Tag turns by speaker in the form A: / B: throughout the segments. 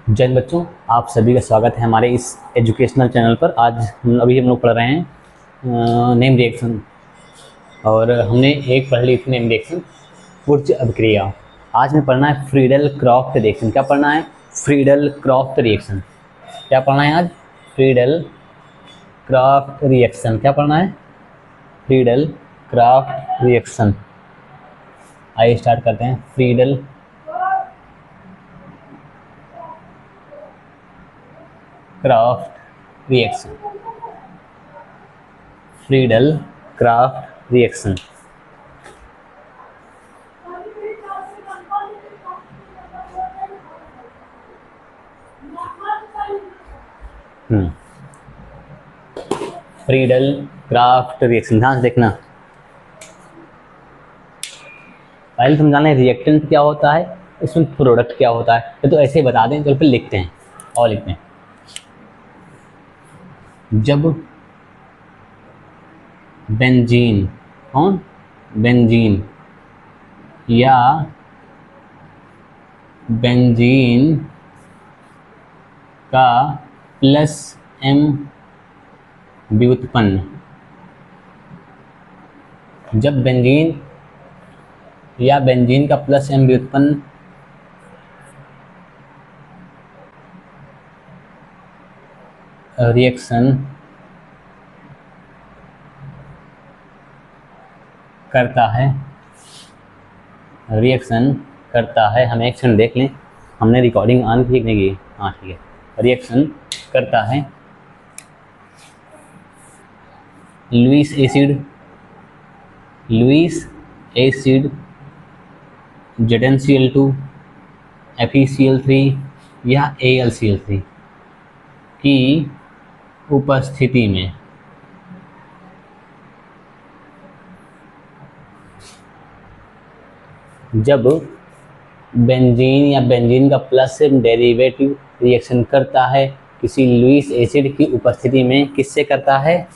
A: जय हिंद बच्चों, आप सभी का स्वागत है हमारे इस एजुकेशनल चैनल पर। आज हम लोग पढ़ रहे हैं नेम रिएक्शन, और हमने एक पढ़ ली थी नेम रिएक्शन ऊर्ज अभिक्रिया। आज में पढ़ना है फ्रीडल क्रॉफ्ट रिएक्शन। क्या पढ़ना है? Friedel Crafts reaction. क्या पढ़ना है आज? Friedel Crafts reaction. क्या पढ़ना है? Friedel Crafts reaction. आइए स्टार्ट करते हैं। Friedel Crafts reaction. Friedel Crafts reaction. Friedel Crafts reaction, ध्यान से देखना। पहले तुम जाने रिएक्टेंट क्या होता है, इसमें प्रोडक्ट क्या होता है। ये तो ऐसे ही बता दें, तो फिर लिखते हैं और लिखते हैं। जब बेंजीन, कौन? बेंजीन या बेंजीन का प्लस M व्युत्पन्न, जब बेंजीन या बेंजीन का प्लस M व्युत्पन्न रिएक्शन करता है, हमें एक क्षण देख लें, हमने रिकॉर्डिंग ऑन की नहीं की? हाँ ठीक है। रिएक्शन करता है लुईस एसिड ZnCl2 FeCl3 या AlCl3 की उपस्थिति में। जब बेंजीन या बेंजीन का प्लस डेरिवेटिव रिएक्शन करता है किसी लुईस एसिड की उपस्थिति में, किससे करता है?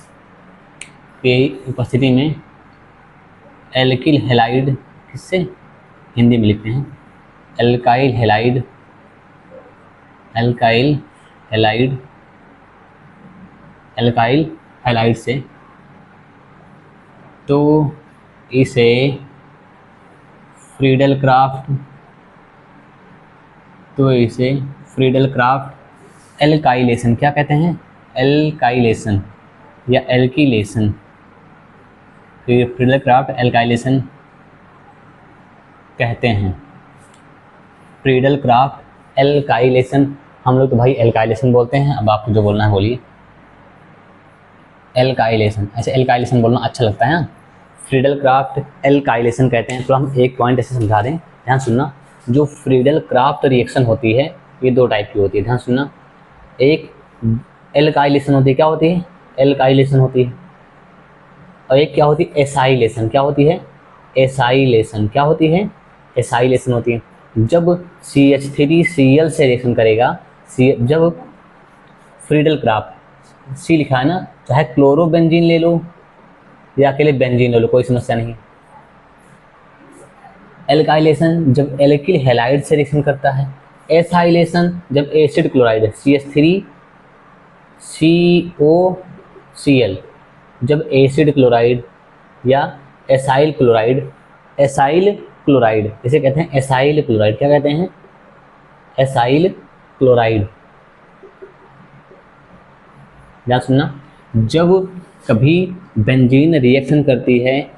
A: की उपस्थिति में एल्किल हैलाइड, किससे? हिंदी में लिखते हैं एल्काइल हैलाइड से, तो इसे फ्रीडल क्राफ्ट एल्काइलेशन, क्या कहते हैं? एल्काइलेशन या एल्किलेशन। फ्रीडल क्राफ्ट एल्काइलेशन कहते हैं। फ्रीडल क्राफ्ट एल्काइलेशन, हम लोग तो भाई एल्काइलेशन बोलते हैं। अब आपको जो बोलना है बोलिए। एल्काइलेशन, ऐसे एल्काइलेशन बोलना अच्छा लगता है। फ्रीडल क्राफ्ट एल्काइलेशन कहते हैं। तो हम एक पॉइंट ऐसे समझा दें, ध्यान सुनना। जो फ्रीडल क्राफ्ट रिएक्शन होती है ये दो टाइप की होती है, ध्यान सुनना। एक एल्काइलेशन होती है, क्या होती है? एल्काइलेशन होती है। और एक क्या होती है? एसाइलेशन। क्या होती है? एसाइलेशन। क्या होती है? एसाइलेशन होती है। जब CH3Cl से रिएक्शन करेगा, जब फ्रीडल क्राफ्ट, C लिखा है ना, चाहे क्लोरोबेंजीन ले लो या अकेले बेंजीन ले लो, कोई समस्या नहीं। एल्काइलेशन जब एल्किल हैलाइड से रिएक्शन करता है। एसाइलेशन जब एसिड क्लोराइड CH3COCl जब एसिड क्लोराइड या एसाइल क्लोराइड इसे कहते हैं एसाइल क्लोराइड। क्या कहते हैं? Acyl chloride. ध्यान सुनना। जब कभी बेंजीन रिएक्शन करती है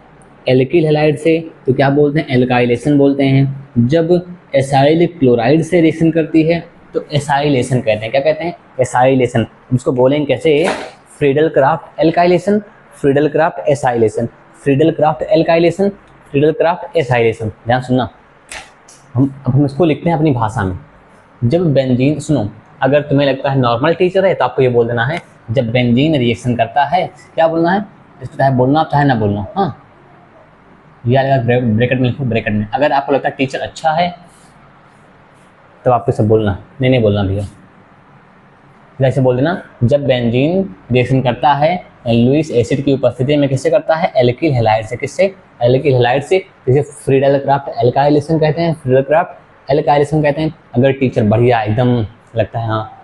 A: एल्किल हैलाइड से तो क्या बोलते हैं? एल्काइलेशन बोलते हैं। जब एसाइल क्लोराइड से रिएक्शन करती है तो एसाइलेशन कहते हैं। क्या कहते हैं? एसाइलेशन। इसको बोलेंगे कैसे? Friedel craft alkylation, Friedel Crafts acylation, Friedel craft alkylation, Friedel Crafts acylation. ध्यान सुनना। हम इसको लिखते हैं अपनी भाषा में। जब बेंजीन, सुनो, अगर तुम्हें लगता है नॉर्मल टीचर है तो आपको ये बोल देना है, जब बेंजीन रिएक्शन करता है, क्या बोलना है? इसको चाहे बोलना चाहे ना बोलना। हाँ, या ब्रैकेट में लिखो, ब्रैकेट में। अगर आपको लगता है टीचर अच्छा है तो आपको सब बोलना, नहीं बोलना भैया। जैसे बोल देना, जब बेंजीन रिएक्शन करता है लुईस एसिड की उपस्थिति में, किससे करता है? एल्किल हैलाइड से। किससे? एल्किल हैलाइड से। जिसे फ्रीडल क्राफ्ट एल्काइलेशन कहते हैं, फ्रीडल क्राफ्ट एल्काइलेशन कहते हैं। अगर टीचर बढ़िया एकदम लगता है हाँ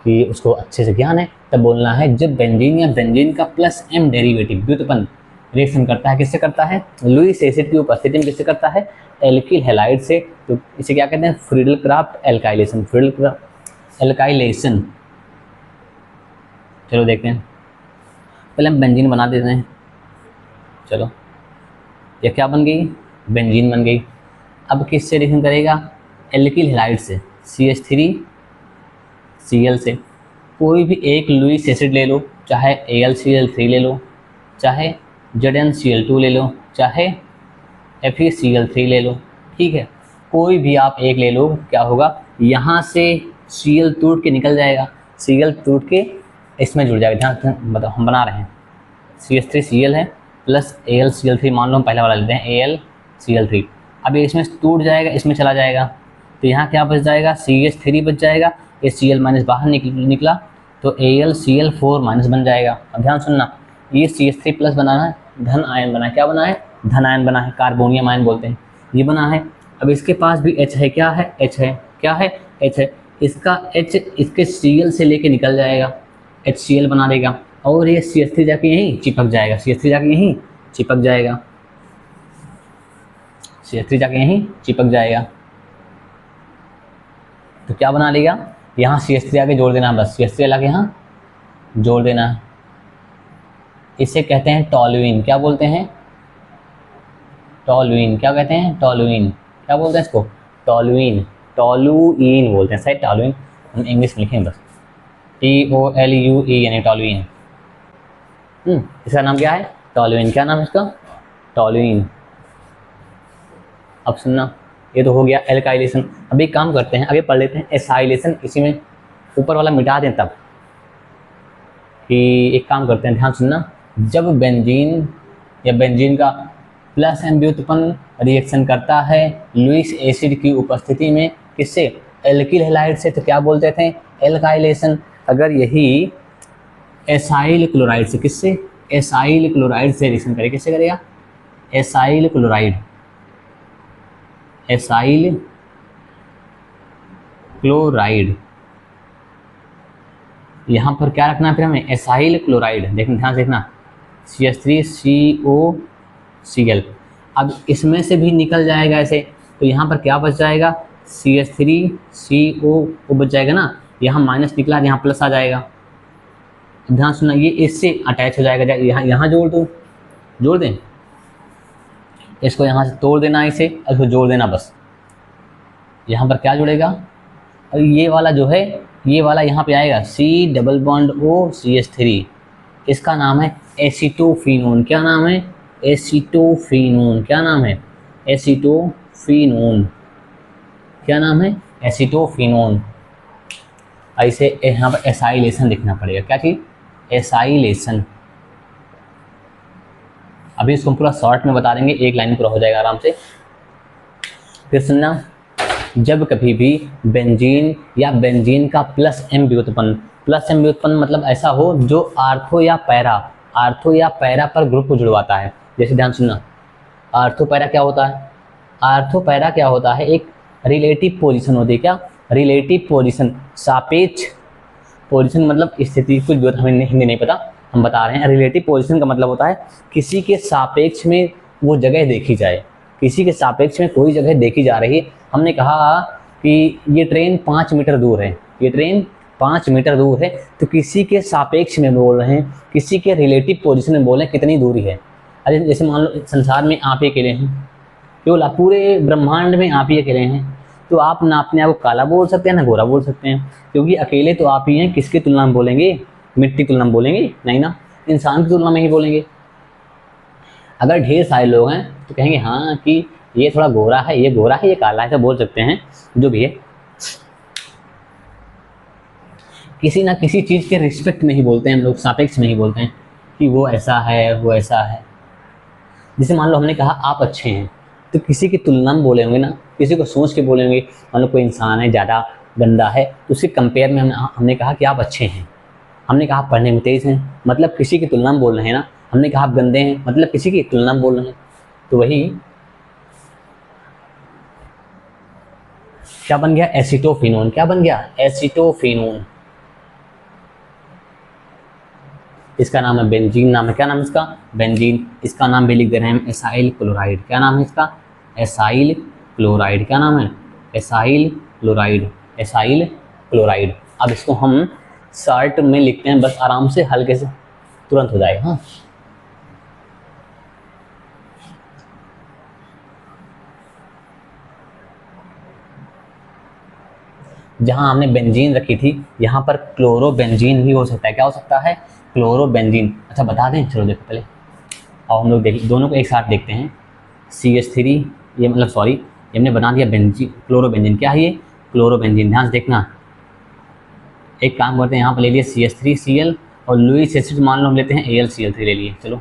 A: कि उसको अच्छे से ज्ञान है, तब बोलना है जब बेंजीन या बेंजीन का प्लस एम डेरिवेटिव व्युत्पन्न रिएक्शन करता है, किससे करता है, लुईस एसिड की उपस्थिति में किससे करता है, एल्किल हैलाइड से, तो इसे क्या कहते हैं, Friedel craft alkylation, Friedel craft alkylation. चलो देखते हैं, पहले हम बेंजीन बना देते हैं। चलो ये क्या बन गई, बेंजीन बन गई। अब किससे रिएक्शन करेगा, एल्किल हैलाइड से, CH3Cl से। कोई भी एक लुईस एसिड ले लो, चाहे AlCl3 ले लो, चाहे ZnCl2 ले लो, चाहे FeCl3 ले लो, ठीक है, कोई भी आप एक ले लो, क्या होगा, यहाँ से Cl टूट के निकल जाएगा, Cl टूट के इसमें जुड़ जाएगा। ध्यान बताओ, हम बना रहे हैं CH3Cl है प्लस AlCl3, मान लो हम पहला वाला लेते हैं AlCl3। अब ये इसमें टूट जाएगा, इसमें चला जाएगा, तो यहाँ क्या बच जाएगा, CH3 बच जाएगा, ये Cl माइनस बाहर निकला तो AlCl4 बन जाएगा। अब ध्यान सुनना, ये CH3 प्लस बनाना है, धन आयन बना है, क्या बना है, धन आयन बना है, कार्बोनियम आयन बोलते हैं, ये बना है। अब इसके पास भी H है, क्या है, H है, क्या है, H है, इसका H इसके Cl से लेके निकल जाएगा, HCl बना देगा, और ये CH3 जाके यहीं चिपक जाएगा, CH3 जाके यहीं चिपक जाएगा, CH3 जाके यहीं चिपक जाएगा। तो क्या बना लेगा, यहाँ CH3 आके जोड़ देना, बस CH3 लाके यहाँ जोड़ देना है। इसे कहते हैं टॉलुइन, क्या बोलते हैं, टॉलुइन, क्या कहते हैं, टॉलुइन, क्या बोलते हैं इसको, टॉलुइन, टॉलुइन बोलते हैं, सही, टॉलुइन, हम इंग्लिश में लिखें बस, TOLUEN, टॉलुइन। इसका नाम क्या है, टॉलुइन, क्या नाम है इसका, टॉलुइन। अब सुनना, ये तो हो गया एल्काइलेशन। अभी काम करते हैं, आगे पढ़ लेते हैं एसाइलेशन, इसी में ऊपर वाला मिटा दें तब, कि एक काम करते हैं, ध्यान सुनना, जब बेंजीन या बेंजीन का प्लस एम व्युत्पन्न रिएक्शन करता है लुईस एसिड की उपस्थिति में, किससे, एल्किल हैलाइड से, तो क्या बोलते थे, एल्काइलेशन। अगर यही एसाइल क्लोराइड से, किससे, एसाइल क्लोराइड से रिएक्शन करे, किससे करेगा, एसाइल क्लोराइड, एसाइल क्लोराइड, यहाँ पर क्या रखना है फिर हमें, एसाइल क्लोराइड, देखना ध्यान से देखना, CH3COCl। अब इसमें से भी निकल जाएगा ऐसे, तो यहाँ पर क्या बच जाएगा, CH3CO बच जाएगा ना, यहाँ माइनस निकला, यहाँ प्लस आ जाएगा। ध्यान सुनना, ये इससे अटैच हो जाएगा, यहाँ जोड़ दो, जोड़ दें, इसको यहाँ से तोड़ देना, इसे इसको जोड़ देना, बस यहाँ पर क्या जुड़ेगा, और ये वाला जो है, ये वाला यहाँ पे आएगा C≡OCH3, इसका नाम है एसीटोफिनोन, क्या नाम है, एसीटोफिनोन, क्या नाम है, एसीटोफिनोन, क्या नाम है, एसीटोफिनोन। ऐसे यहाँ पर एसाइलेशन लिखना पड़ेगा, क्या चीज़, एसाइलेशन। अभी इसको पूरा शॉर्ट में बता देंगे, एक लाइन पूरा हो जाएगा आराम से। फिर सुनना, जब कभी भी बेंजीन या बेंजीन का प्लस एम व्युत्पन्न, प्लस एम व्युत्पन्न मतलब ऐसा हो जो आर्थो या पैरा पर ग्रुप को जुड़वाता है। जैसे ध्यान सुनना, आर्थो पैरा क्या होता है, आर्थो पैरा क्या होता है, एक रिलेटिव पोजीशन होती है, क्या, रिलेटिव पोजीशन, सापेक्ष पोजीशन, मतलब स्थिति, कुछ भी हमें हिंदी नहीं पता, हम बता रहे हैं। रिलेटिव पोजीशन का मतलब होता है किसी के सापेक्ष में वो जगह देखी जाए, किसी के सापेक्ष में कोई जगह देखी जा रही है। हमने कहा कि ये ट्रेन 5 मीटर दूर है, ये ट्रेन 5 मीटर दूर है, तो किसी के सापेक्ष में बोल रहे हैं, किसी के रिलेटिव पोजीशन में बोल रहे हैं कितनी दूरी है। अरे जैसे मान लो संसार में आप ही अकेले हैं, केवल पूरे ब्रह्मांड में आप ही अकेले हैं, तो आप ना अपने आप को काला बोल सकते हैं ना गोरा बोल सकते हैं, क्योंकि अकेले तो आप ही हैं। किसकी तुलना में बोलेंगे, मिट्टी की तुलना में बोलेंगे नहीं ना, इंसान की तुलना में ही बोलेंगे। अगर ढेर सारे लोग हैं तो कहेंगे हाँ कि ये थोड़ा गोरा है, ये गोरा है, ये काला है, तो बोल सकते हैं, जो भी है। किसी ना किसी चीज़ के रिस्पेक्ट में ही बोलते हैं हम लोग, सापेक्ष में ही बोलते हैं कि वो ऐसा है, वो ऐसा है। जैसे मान लो हमने कहा आप अच्छे हैं, तो किसी की तुलना में बोले होंगे ना, किसी को सोच के बोले होंगे। मान लो कोई इंसान है ज़्यादा गंदा है, तो उसके कंपेयर में हमने कहा कि आप अच्छे हैं। हमने कहा आप पढ़ने में तेज़ हैं, मतलब किसी की तुलना में बोल रहे हैं ना। हमने कहा आप गंदे हैं, मतलब किसी की तुलना में बोल रहे हैं। तो वही क्या बन गया? एसिटोफिनोन। क्या बन गया? एसिटोफिनोन। इसका नाम है बेंजीन, नाम है, क्या नाम है इसका? बेंजीन। इसका नाम भी लिख दे रहे हैं हम, एसाइल क्लोराइड। क्या नाम है इसका? Acyl chloride. क्या नाम है? Acyl chloride. Acyl chloride. अब इसको हम शॉर्ट में लिखते हैं, बस आराम से हल्के से तुरंत हो जाएगा। हाँ, जहां हमने बेंजीन रखी थी यहाँ पर क्लोरोबेंजीन भी हो सकता है। क्या हो सकता है? क्लोरोबेंजीन। अच्छा बता दें, चलो देखो पहले, और हम लोग देख दोनों को एक साथ देखते हैं। CH3, ये मतलब सॉरी, ये हमने बना दिया बेंजीन, क्लोरोबेंजीन। क्या है ये? क्लोरोबेंजीन। ध्यान से देखना, एक काम करते हैं, यहाँ पर ले लिए CH3Cl और लुईस एसिड मान लो हम लेते हैं AlCl3 ले लिए। चलो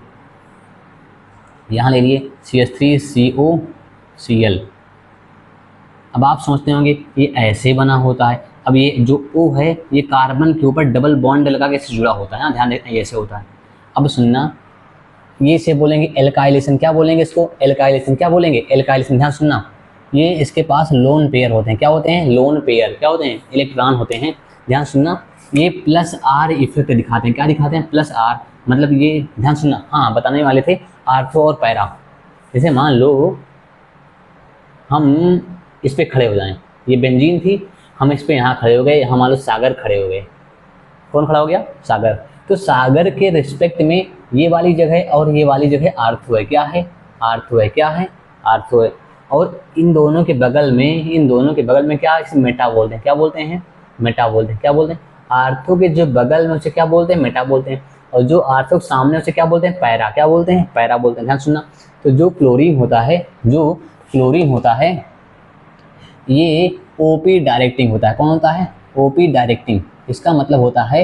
A: यहाँ ले लिए CH3COCl। अब आप सोचते होंगे ये ऐसे बना होता है। अब ये जो O है ये कार्बन के ऊपर डबल बॉन्ड लगा के इससे जुड़ा होता है ना, ध्यान देना, ये ऐसे होता है। अब सुनना, ये से बोलेंगे एल्काइलेशन। क्या बोलेंगे इसको? एल्काइलेशन। क्या बोलेंगे? एल्काइलेशन। ध्यान सुनना, ये इसके पास लोन पेयर होते हैं। क्या होते हैं? Lone pair. क्या होते हैं? इलेक्ट्रॉन होते हैं। ध्यान सुनना, ये +R इफेक्ट दिखाते हैं। क्या दिखाते हैं? +R। मतलब ये, ध्यान सुनना, हाँ बताने वाले थे, आर्थो और पैरा। जैसे मान लो हम इस पे खड़े हो जाएं, ये बेंजीन थी, हम इस पे यहाँ खड़े हो गए, यहाँ मान लो सागर खड़े हो गए। कौन खड़ा हो गया? सागर। तो सागर के रिस्पेक्ट में ये वाली जगह और ये वाली जगह आर्थो है। क्या है? आर्थो है। क्या है? आर्थो है। और इन दोनों के बगल में, इन दोनों के बगल में क्या, इसे मेटा बोलते हैं। क्या बोलते हैं? मेटा बोलते हैं। क्या बोलते हैं? आर्थो के जो बगल में उसे क्या बोलते हैं? मेटा बोलते हैं। और जो आर्थो के सामने उसे क्या बोलते हैं? पैरा। क्या बोलते हैं? पैरा बोलते हैं। ध्यान सुनना, तो जो क्लोरीन होता है, जो क्लोरीन होता है, ये ओपी डायरेक्टिंग होता है। कौन होता है? OP directing. इसका मतलब होता है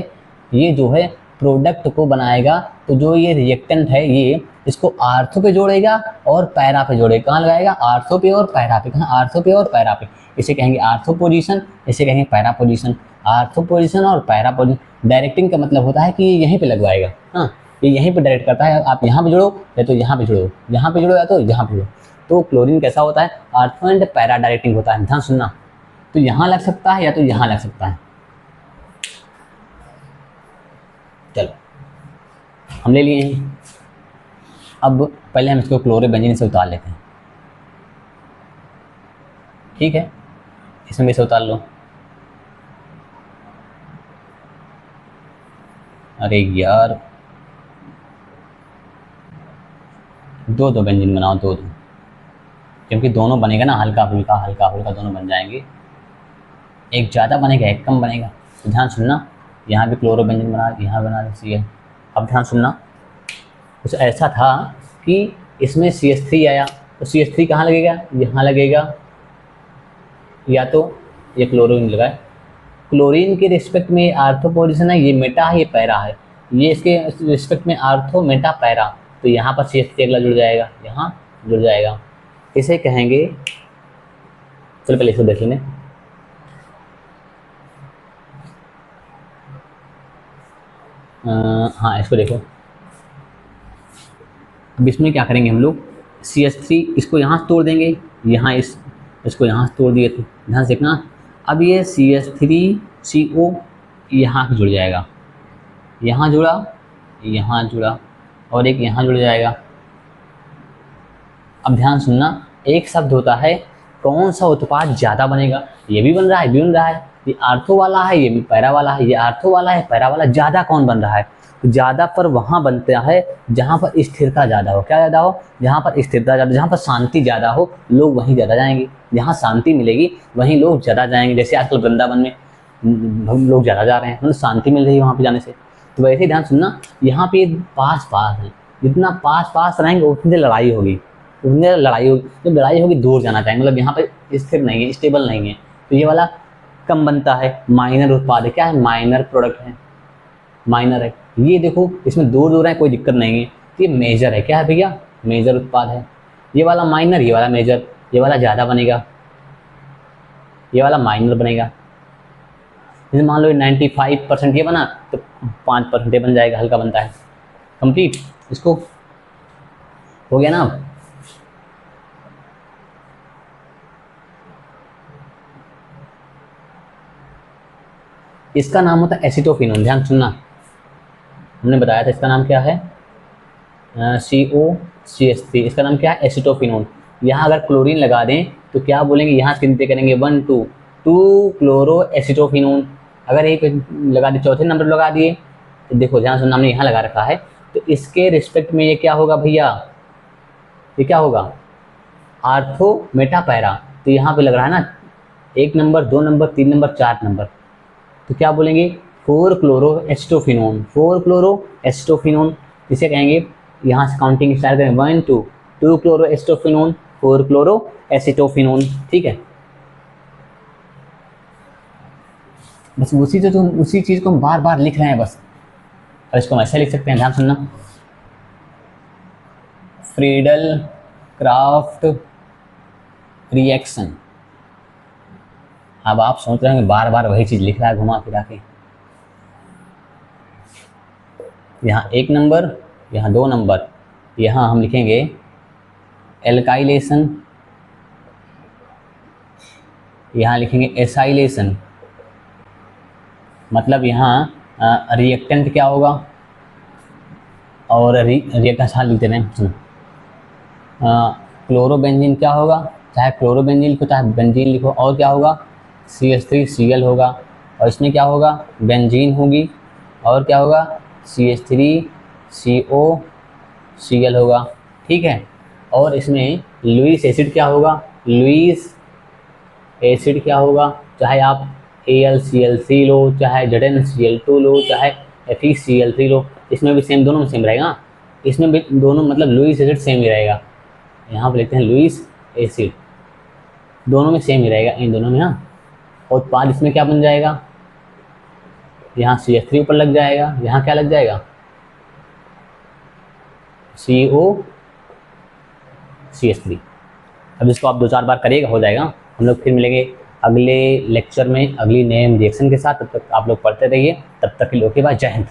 A: ये जो है प्रोडक्ट को बनाएगा, तो जो ये रिएक्टेंट है ये इसको आर्थो पे जोड़ेगा और पैरा पे जोड़ेगा। कहाँ लगाएगा? आर्थो पे और पैरा पे। कहाँ? आर्थो पे और पैरा पे। इसे कहेंगे आर्थो पोजीशन, इसे कहेंगे पैरा पोजीशन। आर्थो पोजीशन और पैरा पोजीशन। डायरेक्टिंग का मतलब होता है कि ये यहीं पे लगवाएगा। हाँ, ये यहीं पे डायरेक्ट करता है, आप यहाँ पे जोड़ो या तो यहाँ पे जोड़ो, यहाँ पे जोड़ो या तो यहाँ पे जोड़ो। तो क्लोरीन कैसा होता है? आर्थो एंड पैरा डायरेक्टिंग होता है। ध्यान सुनना, तो यहाँ लग सकता है या तो यहाँ लग सकता है। चलो हम ले लिए हैं। अब पहले हम इसको क्लोरोबेंजीन से उतार लेते हैं। ठीक है, इसमें भी से उतार लो। अरे यार, दो दो बेंजीन बनाओ, दो दो, क्योंकि दोनों बनेगा ना, हल्का फुल्का दोनों बन जाएंगे। एक ज़्यादा बनेगा, एक कम बनेगा। तो ध्यान सुनना, यहाँ भी क्लोरोबेंजीन बना, यहाँ बना दीजिए। अब ध्यान सुनना, कुछ ऐसा था कि इसमें CH3 आया, तो CH3 कहाँ लगेगा? यहाँ लगेगा, या तो ये क्लोरीन लगाए। क्लोरीन के रिस्पेक्ट में आर्थो पोजीशन है, ये मेटा है, ये पैरा है। ये इसके रिस्पेक्ट में आर्थो, मेटा, पैरा। तो यहाँ पर CH3 अगला जुड़ जाएगा, यहाँ जुड़ जाएगा। इसे कहेंगे, चलो पहले इसको देख लें। हाँ, इसको देखो। अब इसमें क्या करेंगे हम लोग? CH3 इसको यहाँ से तोड़ देंगे, यहाँ इसको यहाँ से तोड़ दिए थे, ध्यान से देखना। अब ये CH3CO यहाँ जुड़ जाएगा, यहाँ जुड़ा, यहाँ जुड़ा, और एक यहाँ जुड़ जाएगा। अब ध्यान सुनना, एक शब्द होता है कौन सा उत्पाद ज़्यादा बनेगा। ये भी बन रहा है, भी बन रहा है, ये आर्थो वाला है, ये भी पैरा वाला है, ये आर्थो वाला है, पैरा वाला। ज़्यादा कौन बन रहा है? तो ज़्यादा पर वहाँ बनता है जहाँ पर स्थिरता ज़्यादा हो। क्या ज़्यादा हो? जहाँ पर स्थिरता ज़्यादा, जहाँ पर शांति ज़्यादा हो, लोग वहीं ज़्यादा जाएंगे। जहाँ शांति मिलेगी वहीं लोग ज़्यादा जाएंगे। जैसे आजकल वृंदावन में हम लोग ज़्यादा जा रहे हैं, मतलब शांति मिल रही है वहाँ पे जाने से। तो वैसे ही ध्यान सुनना, यहाँ पे पास पास है, जितना पास पास रहेंगे उतनी लड़ाई होगी, उतनी लड़ाई होगी। जब लड़ाई होगी दूर जाना चाहेंगे, मतलब यहाँ पे स्थिर नहीं है, स्टेबल नहीं है, तो ये वाला कम बनता है। माइनर उत्पाद है। क्या है? माइनर प्रोडक्ट है, माइनर है। ये देखो इसमें दूर दूर है, कोई दिक्कत नहीं है। ये मेजर है। क्या है भैया? मेजर उत्पाद है। ये वाला माइनर, ये वाला मेजर। ये वाला ज़्यादा बनेगा, ये वाला माइनर बनेगा। जैसे मान लो 95% ये बना तो 5% ये बन जाएगा, हल्का बनता है। कंप्लीट। इसको हो गया ना? इसका नाम होता है एसिटोफिनोन। ध्यान सुनना, हमने बताया था इसका नाम क्या है, COCH3। इसका नाम क्या है, एसिटोफिनोन। यहाँ अगर क्लोरीन लगा दें तो क्या बोलेंगे, यहाँ से गिनती करेंगे 1 2 2 क्लोरो एसिटोफिनोन। अगर एक लगा दिए, चौथे नंबर लगा दिए तो देखो ध्यान सुनना, हमने यहाँ लगा रखा है, तो इसके रिस्पेक्ट में ये क्या होगा भैया, ये क्या होगा, आर्थो मेटा पैरा। तो यहाँ पे लग रहा है ना 1 नंबर 2 नंबर 3 नंबर 4 नंबर, तो क्या बोलेंगे 4 क्लोरो एसिटोफिनोन, 4 क्लोरो एसिटोफिनोन। इसे कहेंगे, यहाँ से काउंटिंग स्टार्ट करें 1 2 2 क्लोरो एसिटोफिनोन 4 क्लोरो एसिटोफिनोन। ठीक है, बस उसी चीज़ को हम बार बार लिख रहे हैं बस, और इसको हम ऐसे लिख सकते हैं। ध्यान सुनना, फ्रीडल क्राफ्ट रिएक्शन। अब आप सोच रहे हैं बार बार वही चीज़ लिख रहा है घुमा फिरा के, यहाँ 1 नंबर, यहाँ 2 नंबर, यहाँ हम लिखेंगे एल्काइलेशन, यहाँ लिखेंगे एसाइलेशन। मतलब यहाँ रिएक्टेंट क्या होगा, और रिएक्टेंट हाँ लिख दे रहे हैं, सुनो, क्लोरोबेंजीन क्या होगा, चाहे क्लोरोबेंजीन लिखो चाहे बेंजीन लिखो, और क्या होगा CH3Cl होगा, और इसमें क्या होगा, बेंजीन होगी, और क्या होगा CH3COCl होगा। ठीक है, और इसमें लुईस एसिड क्या होगा, लुईस एसिड क्या होगा, चाहे आप AlCl3 लो, चाहे ZnCl2 लो, चाहे FeCl3 लो, इसमें भी सेम, दोनों में सेम रहेगा। इसमें भी दोनों मतलब लुईस एसिड सेम ही रहेगा, यहाँ पे लिखते हैं लुईस एसिड, दोनों में सेम ही रहेगा इन दोनों में। हाँ, और उत्पाद इसमें क्या बन जाएगा, यहाँ CH3 ऊपर लग जाएगा, यहाँ क्या लग जाएगा COCH3। अब इसको आप 2-4 बार करिएगा, हो जाएगा। हम लोग फिर मिलेंगे अगले लेक्चर में अगली नए रिएक्शन के साथ। तब तक आप लोग पढ़ते रहिए, तब तक के लिए ओके बाय, जय हिंद।